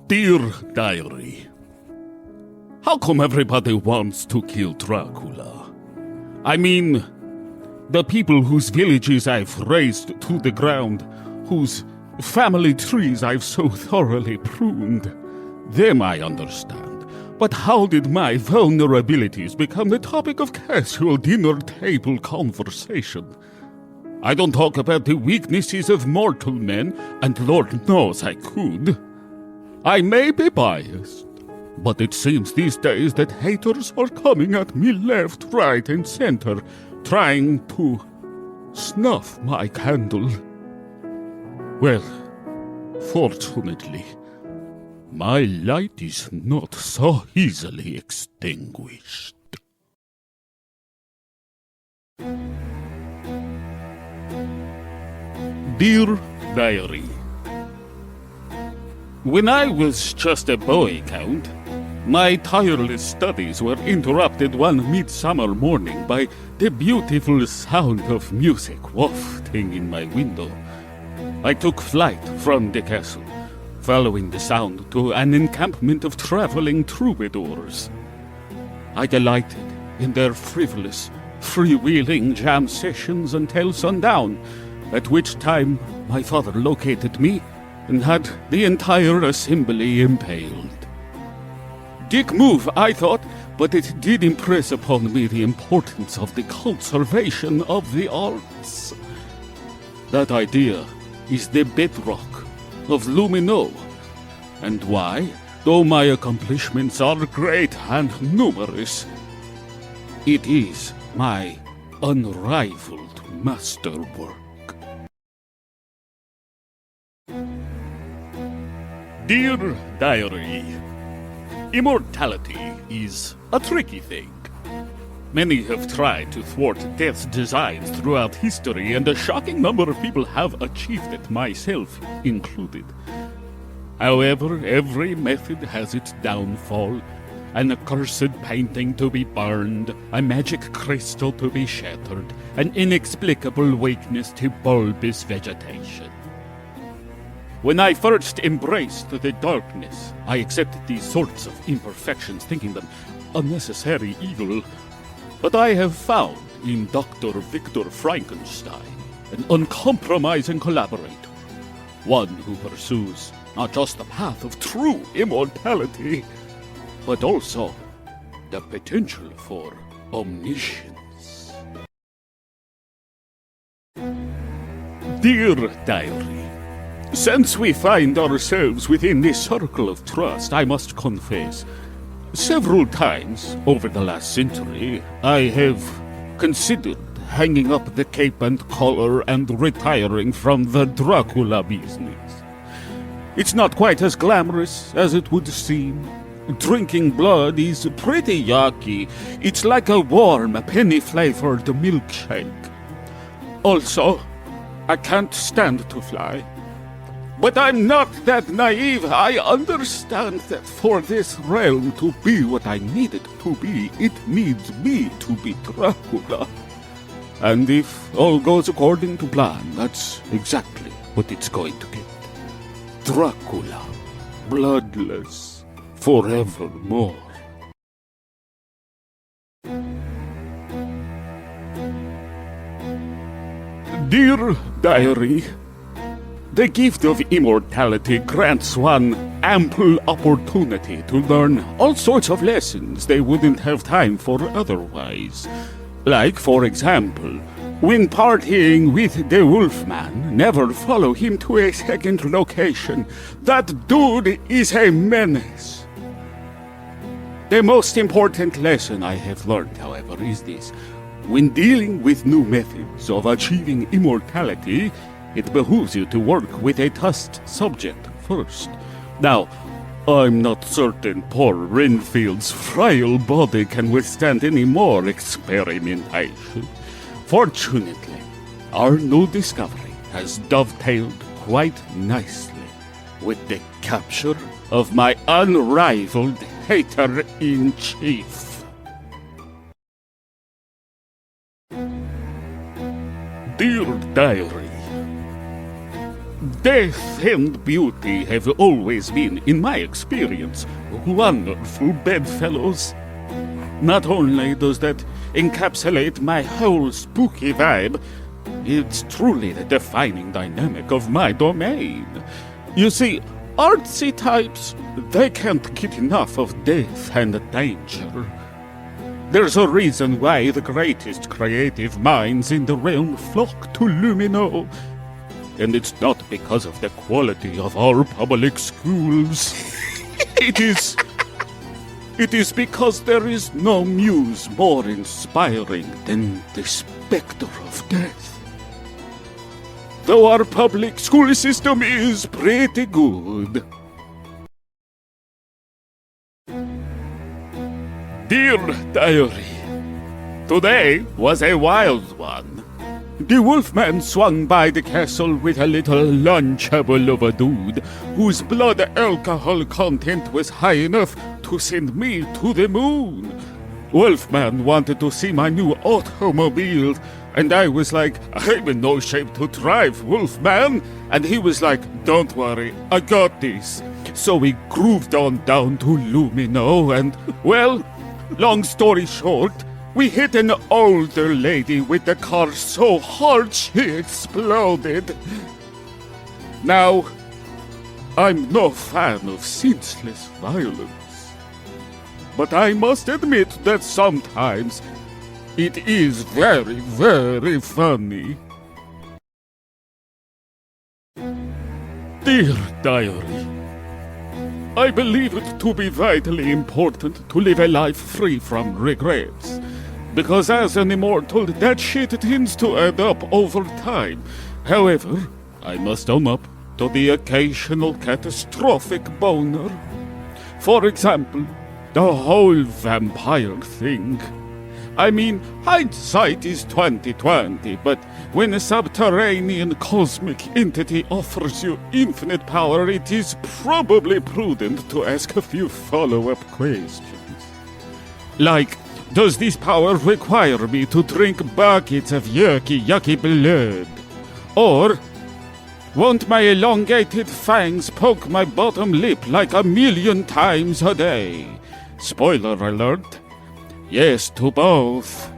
Dear Diary, how come everybody wants to kill Dracula? I mean, the people whose villages I've razed to the ground, whose family trees I've so thoroughly pruned. Them I understand. But how did my vulnerabilities become the topic of casual dinner table conversation? I don't talk about the weaknesses of mortal men, and Lord knows I could. I may be biased, but it seems these days that haters are coming at me left, right, and center, trying to snuff my candle. Well, fortunately, my light is not so easily extinguished. Dear Diary, when I was just a boy count, my tireless studies were interrupted one midsummer morning by the beautiful sound of music wafting in my window. I took flight from the castle, following the sound to an encampment of traveling troubadours. I delighted in their frivolous, freewheeling jam sessions until sundown, at which time my father located me and had the entire assembly impaled. Dick move, I thought, but it did impress upon me the importance of the conservation of the arts. That idea is the bedrock of Lumino, and why, though my accomplishments are great and numerous, it is my unrivaled masterwork. Dear Diary, immortality is a tricky thing. Many have tried to thwart death's designs throughout history, and a shocking number of people have achieved it, myself included. However, every method has its downfall. An accursed painting to be burned, a magic crystal to be shattered, an inexplicable weakness to bulbous vegetation. When I first embraced the darkness, I accepted these sorts of imperfections, thinking them unnecessary evil. But I have found in Dr. Victor Frankenstein an uncompromising collaborator, one who pursues not just the path of true immortality, but also the potential for omniscience. Dear Diary, since we find ourselves within this circle of trust, I must confess, several times over the last century, I have considered hanging up the cape and collar and retiring from the Dracula business. It's not quite as glamorous as it would seem. Drinking blood is pretty yucky. It's like a warm, penny-flavored milkshake. Also, I can't stand to fly. But I'm not that naive. I understand that for this realm to be what I need it to be, it needs me to be Dracula. And if all goes according to plan, that's exactly what it's going to get. Dracula, bloodless, forevermore. Dear Diary, the gift of immortality grants one ample opportunity to learn all sorts of lessons they wouldn't have time for otherwise. Like, for example, when partying with the Wolfman, never follow him to a second location. That dude is a menace. The most important lesson I have learned, however, is this. When dealing with new methods of achieving immortality, it behooves you to work with a test subject first. Now, I'm not certain poor Renfield's frail body can withstand any more experimentation. Fortunately, our new discovery has dovetailed quite nicely with the capture of my unrivaled hater-in-chief. Dear Diary, Death and beauty have always been, in my experience, wonderful bedfellows. Not only does that encapsulate my whole spooky vibe, it's truly the defining dynamic of my domain. You see, artsy types, they can't get enough of death and danger. There's a reason why the greatest creative minds in the realm flock to Lumino. And it's not because of the quality of our public schools. It is because there is no muse more inspiring than the specter of death. Though our public school system is pretty good. Dear Diary, today was a wild one. The wolfman swung by the castle with a little lunchable of a dude whose blood alcohol content was high enough to send me to the moon. Wolfman wanted to see my new automobile, and I was like, I'm in no shape to drive, Wolfman. And he was like, don't worry, I got this. So we grooved on down to Lumino and, well, long story short, we hit an older lady with the car so hard she exploded. Now, I'm no fan of senseless violence, but I must admit that sometimes it is very, very funny. Dear Diary, I believe it to be vitally important to live a life free from regrets. Because as an immortal, that shit tends to add up over time. However, I must own up to the occasional catastrophic boner. For example, the whole vampire thing. I mean, hindsight is 20/20, but when a subterranean cosmic entity offers you infinite power, it is probably prudent to ask a few follow-up questions. Like, does this power require me to drink buckets of yucky blood? Or won't my elongated fangs poke my bottom lip like 1,000,000 times a day? Spoiler alert. Yes to both.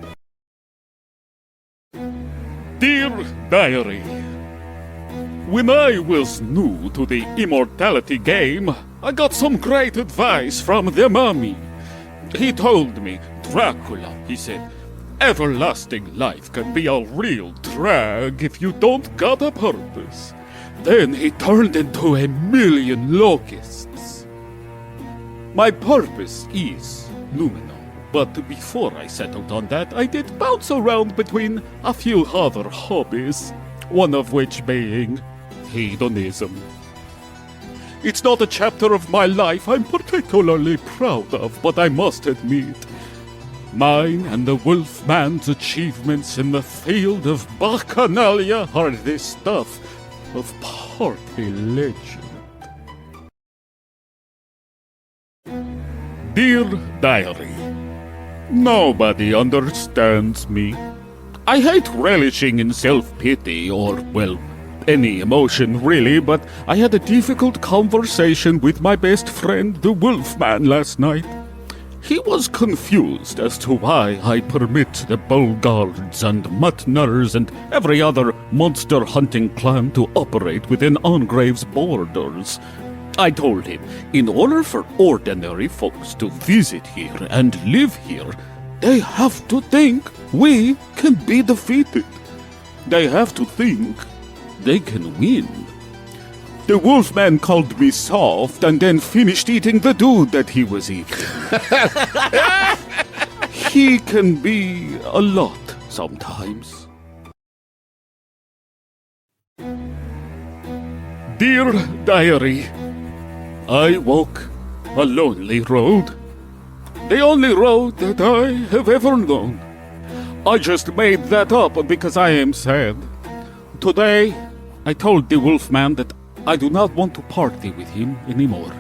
Dear Diary, when I was new to the immortality game, I got some great advice from the mummy. He told me, Dracula, he said, everlasting life can be a real drag if you don't got a purpose. Then he turned into 1,000,000 locusts. My purpose is Lumino, but before I settled on that, I did bounce around between a few other hobbies, one of which being hedonism. It's not a chapter of my life I'm particularly proud of, but I must admit, mine and the Wolfman's achievements in the field of bacchanalia are the stuff of party legend. Dear Diary, nobody understands me. I hate relishing in self-pity or, well, any emotion really, but I had a difficult conversation with my best friend, the Wolfman, last night. He was confused as to why I permit the Bulgards and Mutners and every other monster-hunting clan to operate within Engrave's borders. I told him, in order for ordinary folks to visit here and live here, they have to think we can be defeated. They have to think they can win. The Wolfman called me soft and then finished eating the dude that he was eating. He can be a lot sometimes. Dear Diary, I walk a lonely road. The only road that I have ever known. I just made that up because I am sad. Today, I told the Wolfman that I do not want to party with him anymore.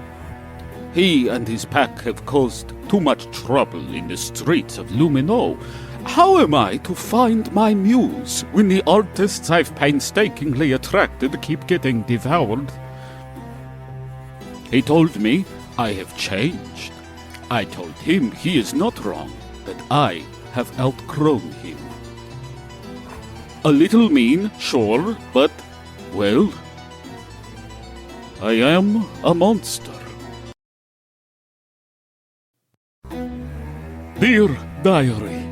He and his pack have caused too much trouble in the streets of Lumino, how am I to find my muse when the artists I've painstakingly attracted keep getting devoured? He told me I have changed. I told him he is not wrong, that I have outgrown him. A little mean, sure, but, well, I am a monster. Dear Diary,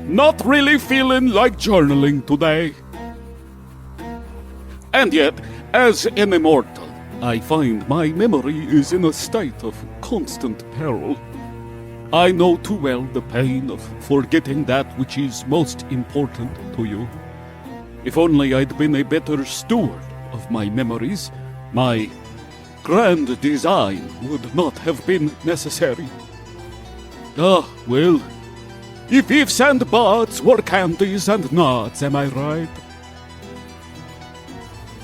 not really feeling like journaling today. And yet, as an immortal, I find my memory is in a state of constant peril. I know too well the pain of forgetting that which is most important to you. If only I'd been a better steward of my memories, my grand design would not have been necessary. Ah, well, if ifs and buts were candies and nuts, am I right?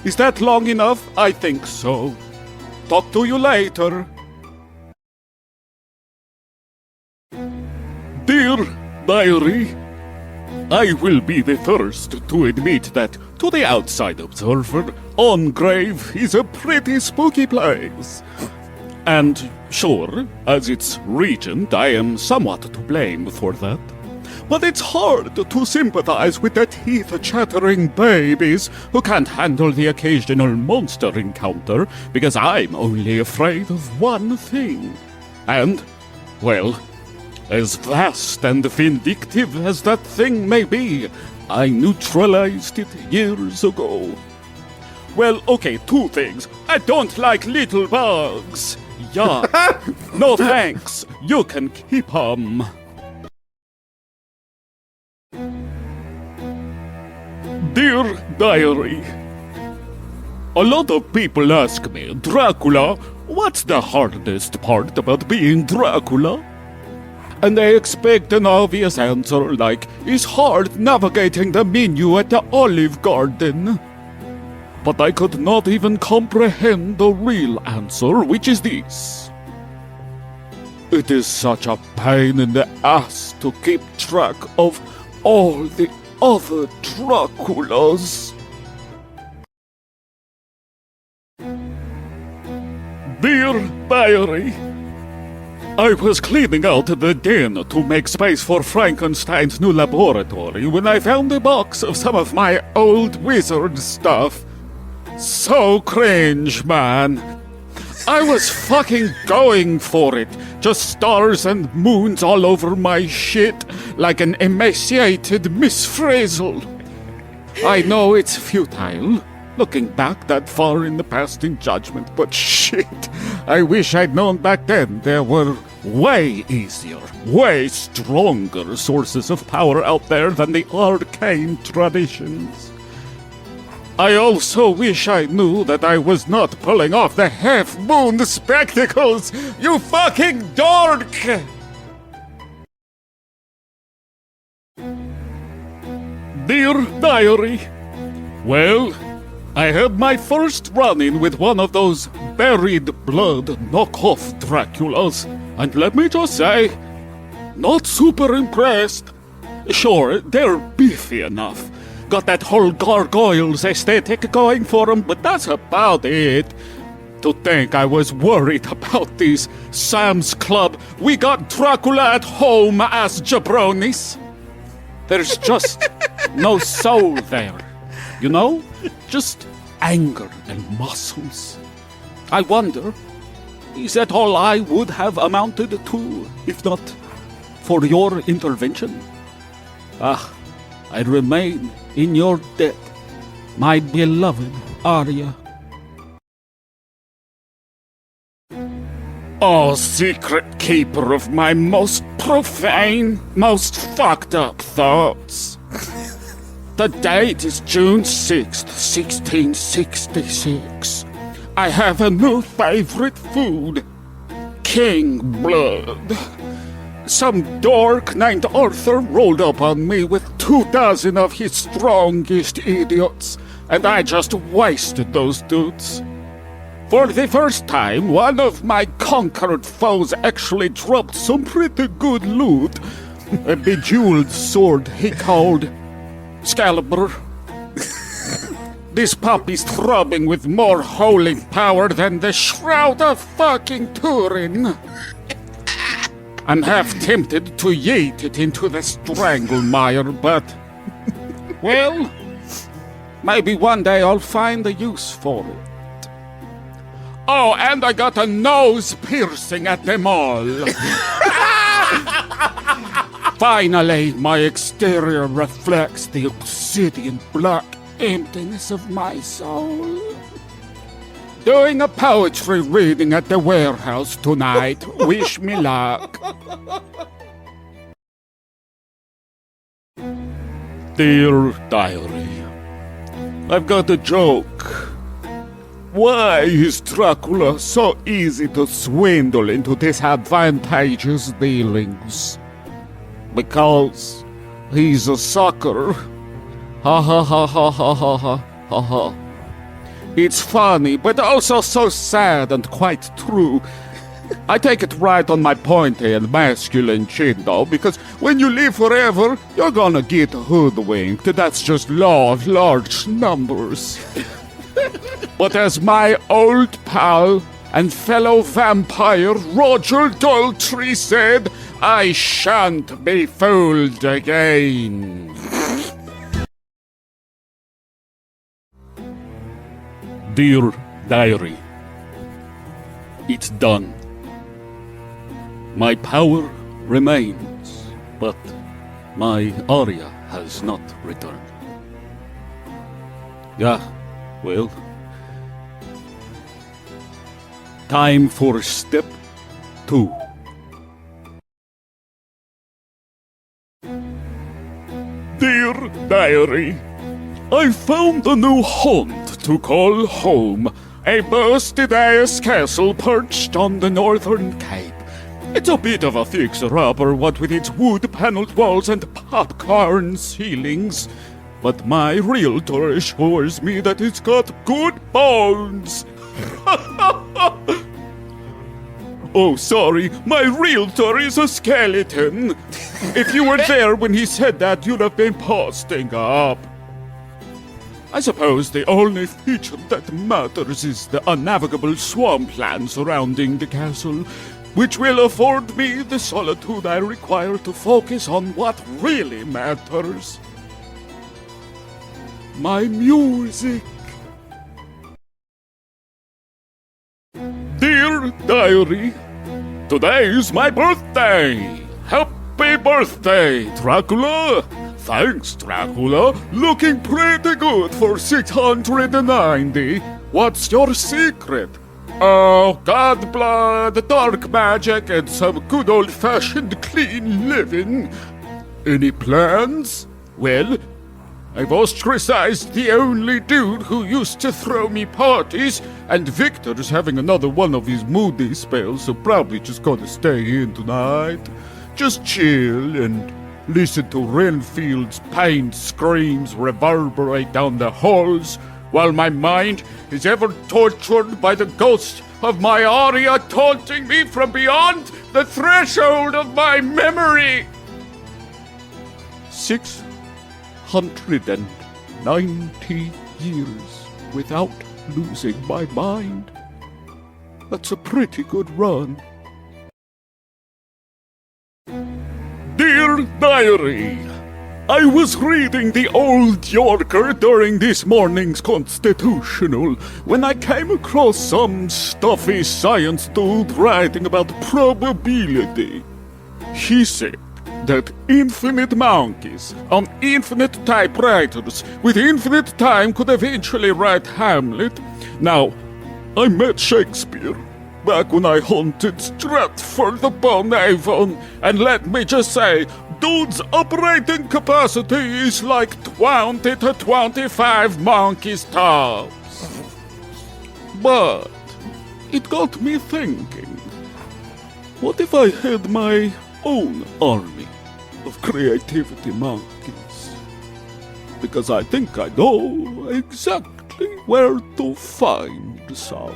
Is that long enough? I think so. Talk to you later. Dear Diary, I will be the first to admit that, to the outside observer, Ongrave is a pretty spooky place. And sure, as its regent, I am somewhat to blame for that. But it's hard to sympathize with the teeth-chattering babies who can't handle the occasional monster encounter, because I'm only afraid of one thing. And, well, as vast and vindictive as that thing may be, I neutralized it years ago. Well, okay, two things. I don't like little bugs. Yeah. No thanks. You can keep 'em. Dear Diary, a lot of people ask me, Dracula, what's the hardest part about being Dracula? And they expect an obvious answer like, it's hard navigating the menu at the Olive Garden. But I could not even comprehend the real answer, which is this. It is such a pain in the ass to keep track of all the other Draculas. Dear Diary, I was cleaning out the den to make space for Frankenstein's new laboratory when I found a box of some of my old wizard stuff. So cringe, man. I was fucking going for it. Just stars and moons all over my shit, like an emaciated Miss Frizzle. I know it's futile, looking back that far in the past in judgment, but shit, I wish I'd known back then there were way easier, way stronger sources of power out there than the arcane traditions. I also wish I knew that I was not pulling off the half-moon spectacles, you fucking dork! Dear Diary, well, I had my first run-in with one of those buried blood knockoff Draculas, and let me just say, not super impressed. Sure, they're beefy enough. Got that whole gargoyles aesthetic going for them, but that's about it. To think I was worried about these Sam's Club, we got Dracula at home as jabronis. There's just no soul there, you know? Just anger and muscles. I wonder, is that all I would have amounted to, if not for your intervention? Ah, I remain in your debt, my beloved Arya. Oh, secret keeper of my most profane, most fucked up thoughts. The date is June 6th, 1666. I have a new favorite food, king blood. Some dork named Arthur rolled up on me with 2 dozen of his strongest idiots, and I just wasted those dudes. For the first time, one of my conquered foes actually dropped some pretty good loot, a bejeweled sword he called Excalibur. This puppy's throbbing with more holy power than the Shroud of fucking Turin. I'm half tempted to yeet it into the Stranglemire, but... well, maybe one day I'll find a use for it. Oh, and I got a nose piercing at the mall. Finally, my exterior reflects the obsidian black emptiness of my soul. Doing a poetry reading at the warehouse tonight. Wish me luck. Dear Diary, I've got a joke. Why is Dracula so easy to swindle into disadvantageous dealings? Because he's a sucker. Ha ha ha ha ha ha ha ha ha. It's funny, but also so sad and quite true. I take it right on my pointy and masculine chin, though, because when you live forever, you're gonna get hoodwinked. That's just law of large numbers. But as my old pal and fellow vampire Roger Daltrey said, I shan't be fooled again. Dear Diary, it's done. My power remains, but my aria has not returned. Yeah, well, time for step 2. Dear Diary, I found a new haunt to call home, a busted-ass castle perched on the northern cape. It's a bit of a fixer-upper, what with its wood-paneled walls and popcorn ceilings. But my realtor assures me that it's got good bones. Oh, sorry, my realtor is a skeleton. If you were there when he said that, you'd have been posting up. I suppose the only feature that matters is the unnavigable swampland surrounding the castle, which will afford me the solitude I require to focus on what really matters. My music. Dear Diary, today is my birthday! Happy birthday, Dracula! Thanks, Dracula. Looking pretty good for 690. What's your secret? Oh, god blood, dark magic, and some good old-fashioned clean living. Any plans? Well, I've ostracized the only dude who used to throw me parties, and Victor's having another one of his moody spells, so probably just gonna stay in tonight. Just chill and listen to Renfield's pained screams reverberate down the halls, while my mind is ever tortured by the ghost of my aria taunting me from beyond the threshold of my memory. 690 years without losing my mind. That's a pretty good run. Dear Diary, I was reading the Old Yorker during this morning's constitutional when I came across some stuffy science dude writing about probability. He said that infinite monkeys on infinite typewriters with infinite time could eventually write Hamlet. Now, I met Shakespeare back when I haunted Stratford-upon-Avon, and let me just say, dude's operating capacity is like 20 to 25 monkeys tops. But it got me thinking, what if I had my own army of creativity monkeys? Because I think I know exactly where to find some.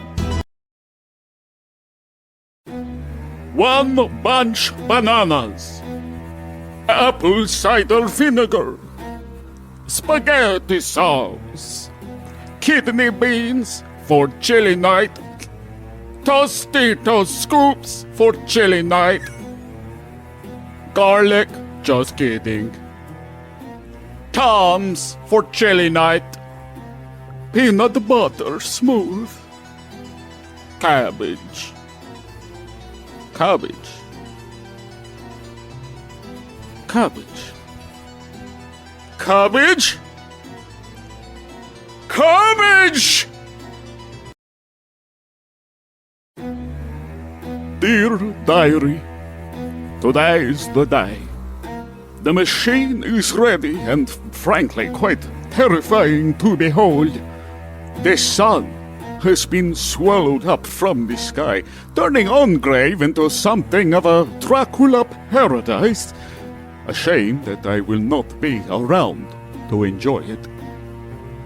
One bunch bananas. apple cider vinegar, spaghetti sauce, kidney beans for chili night, Tostitos scoops for chili night, garlic, just kidding, Tums for chili night, peanut butter smooth, cabbage, cabbage, cabbage, cabbage, cabbage! Dear Diary, today is the day. The machine is ready and frankly quite terrifying to behold. The sun has been swallowed up from the sky, turning Ongrave into something of a Dracula paradise. A shame that I will not be around to enjoy it.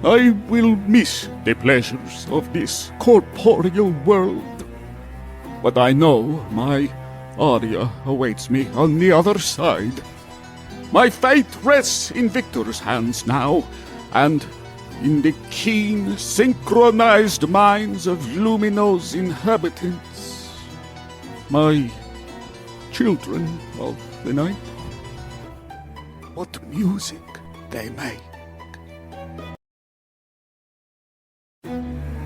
I will miss the pleasures of this corporeal world. But I know my Aria awaits me on the other side. My fate rests in Victor's hands now, and in the keen, synchronized minds of Lumino's inhabitants. My children of the night. What music they make.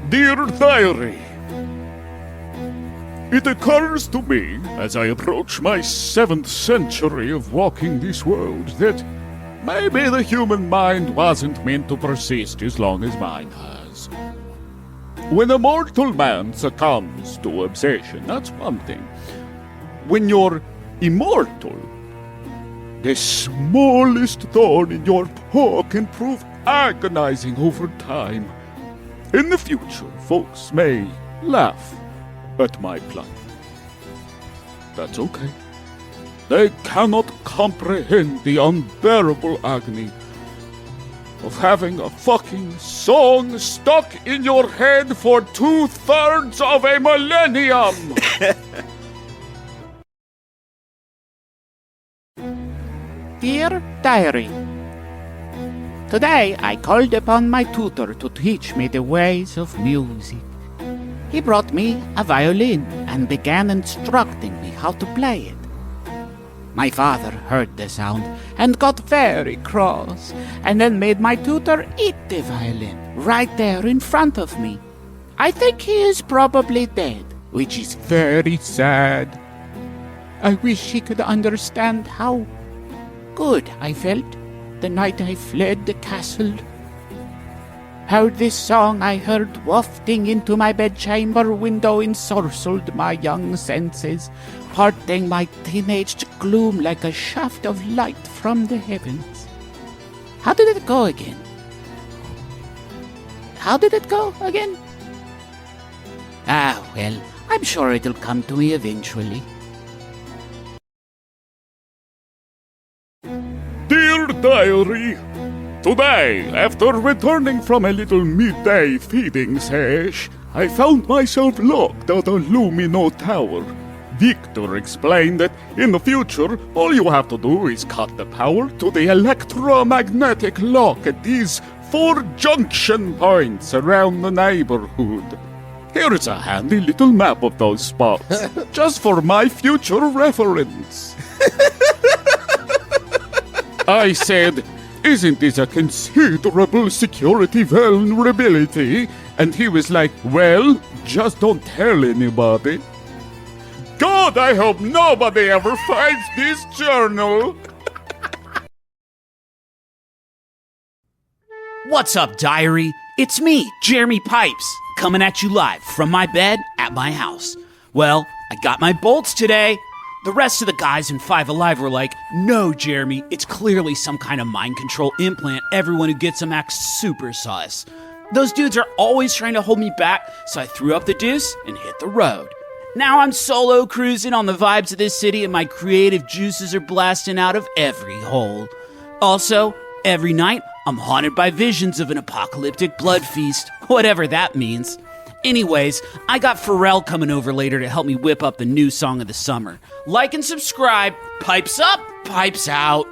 Dear Diary, it occurs to me, as I approach my 7th century of walking this world, that maybe the human mind wasn't meant to persist as long as mine has. When a mortal man succumbs to obsession, that's one thing. When you're immortal, the smallest thorn in your paw can prove agonizing over time. In the future, folks may laugh at my plight. That's okay. They cannot comprehend the unbearable agony of having a fucking song stuck in your head for 2/3 of a millennium! Dear Diary, today I called upon my tutor to teach me the ways of music. He brought me a violin and began instructing me how to play it. My father heard the sound and got very cross, and then made my tutor eat the violin right there in front of me. I think he is probably dead, which is very sad. I wish he could understand how good I felt the night I fled the castle. How this song I heard wafting into my bedchamber window ensorcelled my young senses, parting my teenaged gloom like a shaft of light from the heavens. How did it go again? How did it go again? Ah, well, I'm sure it'll come to me eventually. Dear Diary, today, after returning from a little midday feeding sesh, I found myself locked at a Lumino tower. Victor explained that in the future, all you have to do is cut the power to the electromagnetic lock at these 4 junction points around the neighborhood. Here's a handy little map of those spots, just for my future reference. I said, "Isn't this a considerable security vulnerability?" And he was like, "Well, just don't tell anybody." God, I hope nobody ever finds this journal. What's up, Diary? It's me, Jeremy Pipes, coming at you live from my bed at my house. Well, I got my bolts today. The rest of the guys in Five Alive were like, "No, Jeremy, it's clearly some kind of mind control implant. Everyone who gets them acts super sus." Those dudes are always trying to hold me back, so I threw up the deuce and hit the road. Now I'm solo cruising on the vibes of this city, and my creative juices are blasting out of every hole. Also, every night, I'm haunted by visions of an apocalyptic blood feast, whatever that means. Anyways, I got Pharrell coming over later to help me whip up the new song of the summer. Like and subscribe. Pipes up, pipes out.